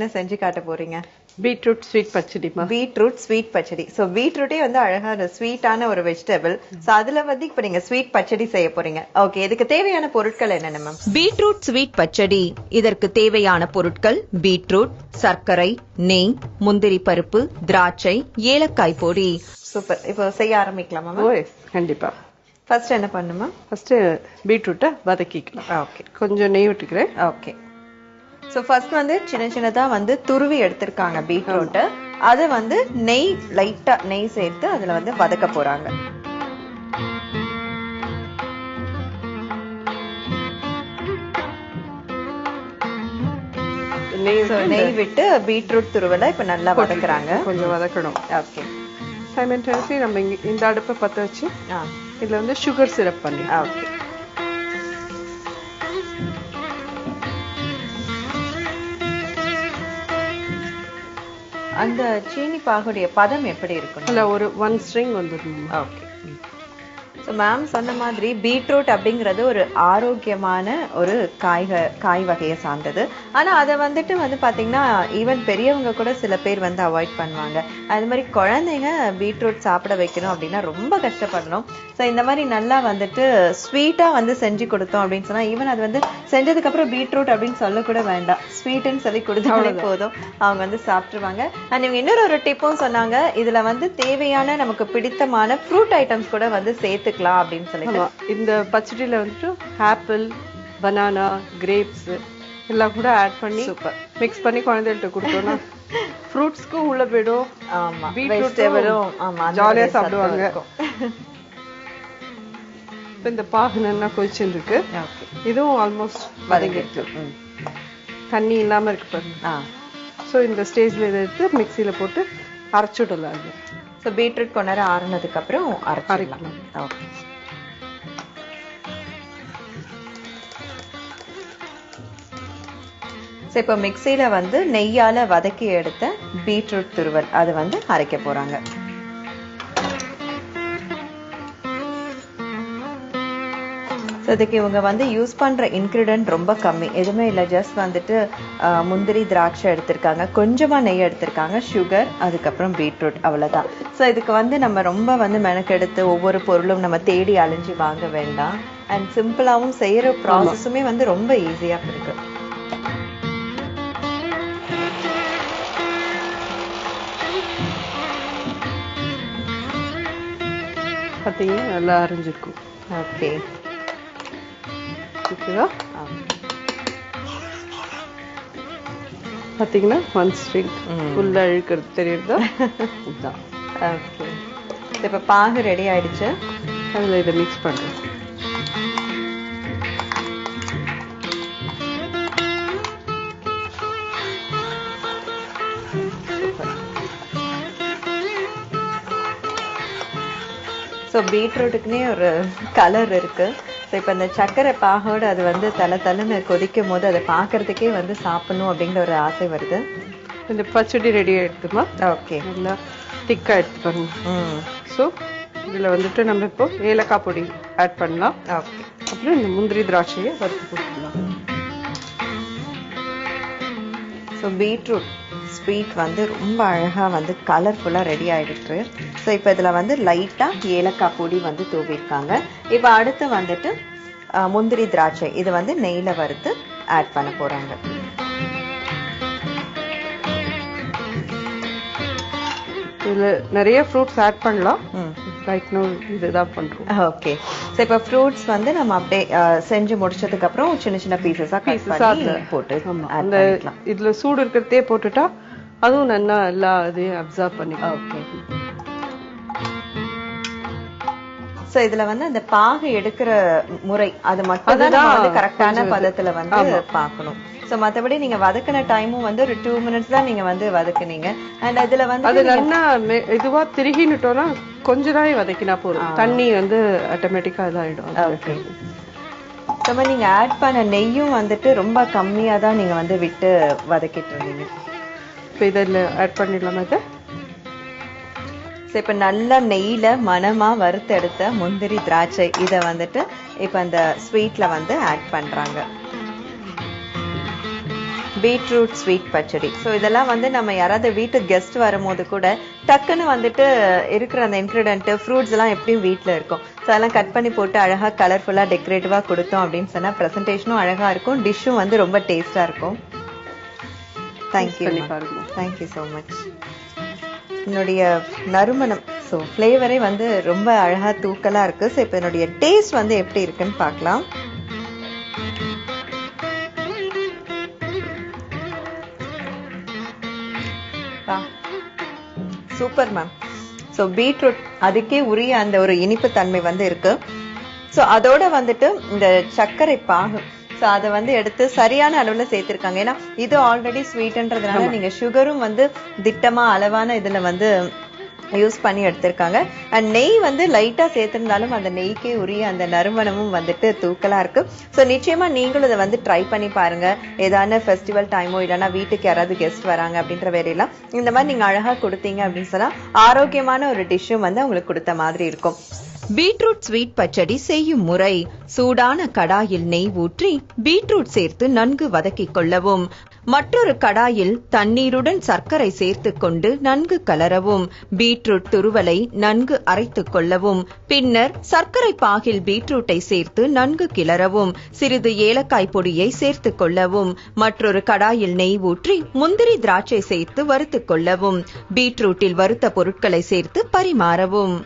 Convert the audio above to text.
என்ன செஞ்சு காட்ட போறீங்க? பீட்ரூட் ஸ்வீட் பச்சடிமா. Beetroot sweet pachadi. சோ பீட்ரூட்டே வந்து அழகான ஸ்வீட்டான ஒரு வெஜிடபிள். சோ அதுல வந்து இப்ப நீங்க ஸ்வீட் பச்சடி செய்ய போறீங்க. ஓகே, இதுக்கு தேவையான பொருட்கள் என்னென்ன மேம்? பீட்ரூட் ஸ்வீட் பச்சடி. இதற்கு தேவையான பொருட்கள் பீட்ரூட், சர்க்கரை, நெய், முந்திரி பருப்பு, திராட்சை, ஏலக்காய் பொடி. சூப்பர். இப்போ செய்ய ஆரம்பிக்கலாமா மேம்? ஓ எஸ், கண்டிப்பா. ஃபர்ஸ்ட் என்ன பண்ணுமா? ஃபர்ஸ்ட் பீட்ரூட்டை வதக்கிக்கலாம். ஓகே, கொஞ்சம் நெய் விட்டுக்கிறேன். ஓகே. சோ ஃபர்ஸ்ட் வந்து சின்ன சின்னதா வந்து துருவி எடுத்திருக்காங்க பீட்ரூட். அது வந்து நெய், லைட்டா நெய் சேர்த்து அதுல வந்து வதக்க போறாங்க. நெய் விட்டு பீட்ரூட் துருவலை இப்ப நல்லா வதக்குறாங்க. கொஞ்சம் வதக்கணும். ஓகே. சைமல்டேனியஸ்லி நம்ம இந்த அடுப்பை பற்ற வச்சு இதுல வந்து சுகர் சிரப் பண்ணி. ஓகே. அந்த சீனி பாகுடைய பதம் எப்படி இருக்கும்? இல்ல ஒரு 1 ஸ்ட்ரிங் வந்துடும். ஓகே. ஸோ மேம் சொன்ன மாதிரி பீட்ரூட் அப்படிங்கிறது ஒரு ஆரோக்கியமான ஒரு காய் வகையை சார்ந்தது. ஆனால் அதை வந்துட்டு வந்து பார்த்தீங்கன்னா ஈவன் பெரியவங்க கூட சில பேர் வந்து அவாய்ட் பண்ணுவாங்க. அது மாதிரி குழந்தைங்க பீட்ரூட் சாப்பிட வைக்கணும் அப்படின்னா ரொம்ப கஷ்டப்படணும். ஸோ இந்த மாதிரி நல்லா வந்துட்டு ஸ்வீட்டாக வந்து செஞ்சு கொடுத்தோம் அப்படின்னு சொன்னால் ஈவன் அது வந்து செஞ்சதுக்கப்புறம் பீட்ரூட் அப்படின்னு சொல்லக்கூட வேண்டாம், ஸ்வீட்டுன்னு சொல்லி கொடுத்தாலே போதும், அவங்க வந்து சாப்பிட்ருவாங்க. அண்ட் இவங்க இன்னொரு டிப்பும் சொன்னாங்க, இதில் வந்து தேவையான நமக்கு பிடித்தமான ஃப்ரூட் ஐட்டம்ஸ் கூட வந்து சேர்த்து அப்படின்னு சொல்லிட்டு. இந்த பச்சடியில வந்துட்டு ஆப்பிள், பனானா, கிரேப்ஸ் எல்லாம் கூட ஆட் பண்ணி சூப்பர் மிக்ஸ் பண்ணி குழந்தைகிட்ட கொடுத்தோம்னா ஃப்ரூட்ஸ்க்கும் உள்ள போயிடும். ஆமா, வெஜிடபிளும் ஆமா ஜாலியா சாப்பிடுவாங்க. இந்த பாகு நல்லா கொதிச்சுட்டு இருக்கு. இதுவும் ஆல்மோஸ்ட் வதங்கிட்டு தண்ணி இல்லாம இருக்கு பாருங்க. ஸோ இந்த ஸ்டேஜ்ல இதை எடுத்து மிக்சியில போட்டு அரைச்சுடலாம். ஸோ பீட்ரூட் கொஞ்ச நேரம் ஆறுனதுக்கு அப்புறம் அரைச்சிடலாம். ஓகே. ஸோ இப்போ மிக்சியில வந்து நெய்யால வதக்கி எடுத்த பீட்ரூட் துருவல் அது வந்து அரைக்க போறாங்க. ஸோ இதுக்கு இவங்க வந்து யூஸ் பண்ற இன்கிரிடியன்ட் ரொம்ப கம்மி, எதுவுமே இல்லை. ஜஸ்ட் வந்துட்டு முந்திரி, திராட்சை எடுத்திருக்காங்க, கொஞ்சமா நெய் எடுத்திருக்காங்க, சுகர், அதுக்கப்புறம் பீட்ரூட், அவ்வளவுதான். ஸோ இதுக்கு வந்து நம்ம ரொம்ப வந்து மெனக்கெடுத்து ஒவ்வொரு பொருளும் நம்ம தேடி அலைஞ்சு வாங்க வேண்டாம். அண்ட் சிம்பிளாவும் செய்யற ப்ராசஸுமே வந்து ரொம்ப ஈஸியா இருக்கு. பார்த்தீங்கன்னா நல்லா அரைஞ்சிருக்கும். ஓகே. பாத்தீங்கன்னா 1 ஸ்ட்ரிங் ஃபுல்லா இழுக்கிறது தெரியுதா? ஓகே. இப்ப பாகு ரெடி ஆயிடுச்சு. அதுல இதை மிக்ஸ் பண்றேன். ஸோ பீட்ரூட்டுக்குன்னே ஒரு கலர் இருக்கு. ஸோ இப்போ இந்த சர்க்கரை பாகோட அது வந்து தலை கொதிக்கும் போது அதை பார்க்கறதுக்கே வந்து சாப்பிடணும் அப்படிங்கிற ஒரு ஆசை வருது. இந்த பச்சடி ரெடி ஆயிடுதுமா. ஓகே. நல்லா திக்கா எடுத்துக்கணும். ஸோ இதுல வந்துட்டு நம்ம இப்போ ஏலக்காய் பொடி ஆட் பண்ணலாம். ஓகே. அப்புறம் இந்த முந்திரி, திராட்சையை வறுத்து போட்டுக்கலாம். ஸோ பீட்ரூட் ஸ்வீட் வந்து ரொம்ப அழகா வந்து கலர்ஃபுல்லா ரெடி ஆயிடுச்சு. ஸோ இப்போ இதுல வந்து லைட்டா ஏலக்காய் பொடி வந்து தூவிருக்காங்க. இப்போ அடுத்து வந்துட்டு முந்திரி, திராட்சை இது வந்து நெய்ல வறுத்து ஆட் பண்ண போறாங்க. இதுல நிறைய ஃப்ரூட்ஸ் ஆட் பண்ணலாம். ரைட் நோ இதுதான் பண்றோம். ஓகே. சோ இப்போ ஃப்ரூட்ஸ் வந்து நம்ம அப்படியே செஞ்சு முடிச்சதுக்கு அப்புறம் சின்ன சின்ன பீசஸா கட் பண்ணி போட்டு அந்த இதுல சூடு இருக்கிறதே போட்டுட்டா அதுவும் நல்லா எல்லா இதையும் அப்சர்வ் பண்ணிக்கலாம். ஓகே. சோ இதுல வந்து அந்த பாகு எடுக்கிற முறை அது மட்டும் தான் வந்து கரெக்டான பதத்துல வந்து பார்க்கணும். சோ மத்தபடி நீங்க வதக்கின டைமும் வந்து ஒரு 2 மினிட்ஸ் தான் நீங்க வந்து வதக்குனீங்க. அண்ட் அதுல வந்து அது நல்லா இதுவா திருகினுட்டோம்னா கொஞ்ச நாள் வதக்கினா போதும், தண்ணி வந்து ஆட்டோமேட்டிக்கா இதாயிடும். ஓகே. சோ நீங்க ஆட் பண்ண நெய்யும் வந்துட்டு ரொம்ப கம்மியா தான் நீங்க வந்து விட்டு வதக்கிட்டு இருந்தீங்க. இப்போ இதில் ஆட் பண்ணிடலாமா இதை? ஸோ இப்போ நல்லா நெய்யில் மணமாக வறுத்தெடுத்த முந்திரி, திராட்சை இதை வந்துட்டு இப்போ அந்த ஸ்வீட்டில் வந்து ஆட் பண்ணுறாங்க. பீட்ரூட் ஸ்வீட் பச்சடி. ஸோ இதெல்லாம் வந்து நம்ம யாராவது வீட்டுக்கு கெஸ்ட் வரும்போது கூட டக்குன்னு வந்துட்டு இருக்கிற அந்த இன்க்ரீடியன்ட் ஃப்ரூட்ஸ் எல்லாம் எப்படியும் வீட்டில் இருக்கும். ஸோ அதெல்லாம் கட் பண்ணி போட்டு அழகா கலர்ஃபுல்லா டெக்கரேட்டிவா கொடுத்தோம் அப்படின்னு சொன்னா ப்ரெசன்டேஷனும் அழகா இருக்கும், டிஷ்ஷும் வந்து ரொம்ப டேஸ்டா இருக்கும். Thank you thank you so much. என்னுடைய நறுமணம் ஸோ ஃப்ளேவரே வந்து ரொம்ப அழகா தூக்கலா இருக்கு. ஸோ இப்போ என்னுடைய டேஸ்ட் வந்து எப்படி இருக்குன்னு பார்க்கலாம். Super ma'am. ஸோ பீட்ரூட் அதுக்கே உரிய அந்த ஒரு இனிப்பு தன்மை வந்து இருக்கு. ஸோ அதோட வந்துட்டு இந்த சர்க்கரை பாகு ஸோ அதை வந்து எடுத்து சரியான அளவுல சேர்த்திருக்காங்க. ஏன்னா இது ஆல்ரெடி ஸ்வீட்ன்றதுனால நீங்க சுகரும் வந்து திட்டமா அளவான இதுல வந்து யூஸ் பண்ணி எடுத்திருக்காங்க. அண்ட் நெய் வந்து லைட்டா சேர்த்திருந்தாலும் அந்த நெய்க்கே உரிய அந்த நறுமணமும் வந்துட்டு தூக்கலா இருக்கு. ஸோ நிச்சயமா நீங்களும் இதை வந்து ட்ரை பண்ணி பாருங்க. ஏதான ஃபெஸ்டிவல் டைமோ இல்லைன்னா வீட்டுக்கு யாராவது கெஸ்ட் வராங்க அப்படின்ற வேலையெல்லாம் இந்த மாதிரி நீங்க அழகா கொடுத்தீங்க அப்படின்னு சொன்னா ஆரோக்கியமான ஒரு டிஷ்ஷும் வந்து உங்களுக்கு கொடுத்த மாதிரி இருக்கும். பீட்ரூட் ஸ்வீட் பச்சடி செய்யும் முறை: சூடான கடாயில் நெய் ஊற்றி பீட்ரூட் சேர்த்து நன்கு வதக்கிக் கொள்ளவும். மற்றொரு கடாயில் தண்ணீருடன் சர்க்கரை சேர்த்துக் கொண்டு நன்கு கலரவும். பீட்ரூட் துருவலை நன்கு அரைத்துக் கொள்ளவும். பின்னர் சர்க்கரை பாகில் பீட்ரூட்டை சேர்த்து நன்கு கிளறவும். சிறிது ஏலக்காய் பொடியை சேர்த்துக் கொள்ளவும். மற்றொரு கடாயில் நெய் ஊற்றி முந்திரி திராட்சை சேர்த்து வறுத்துக் கொள்ளவும். பீட்ரூட்டில் வறுத்த பொருட்களை சேர்த்து பரிமாறவும்.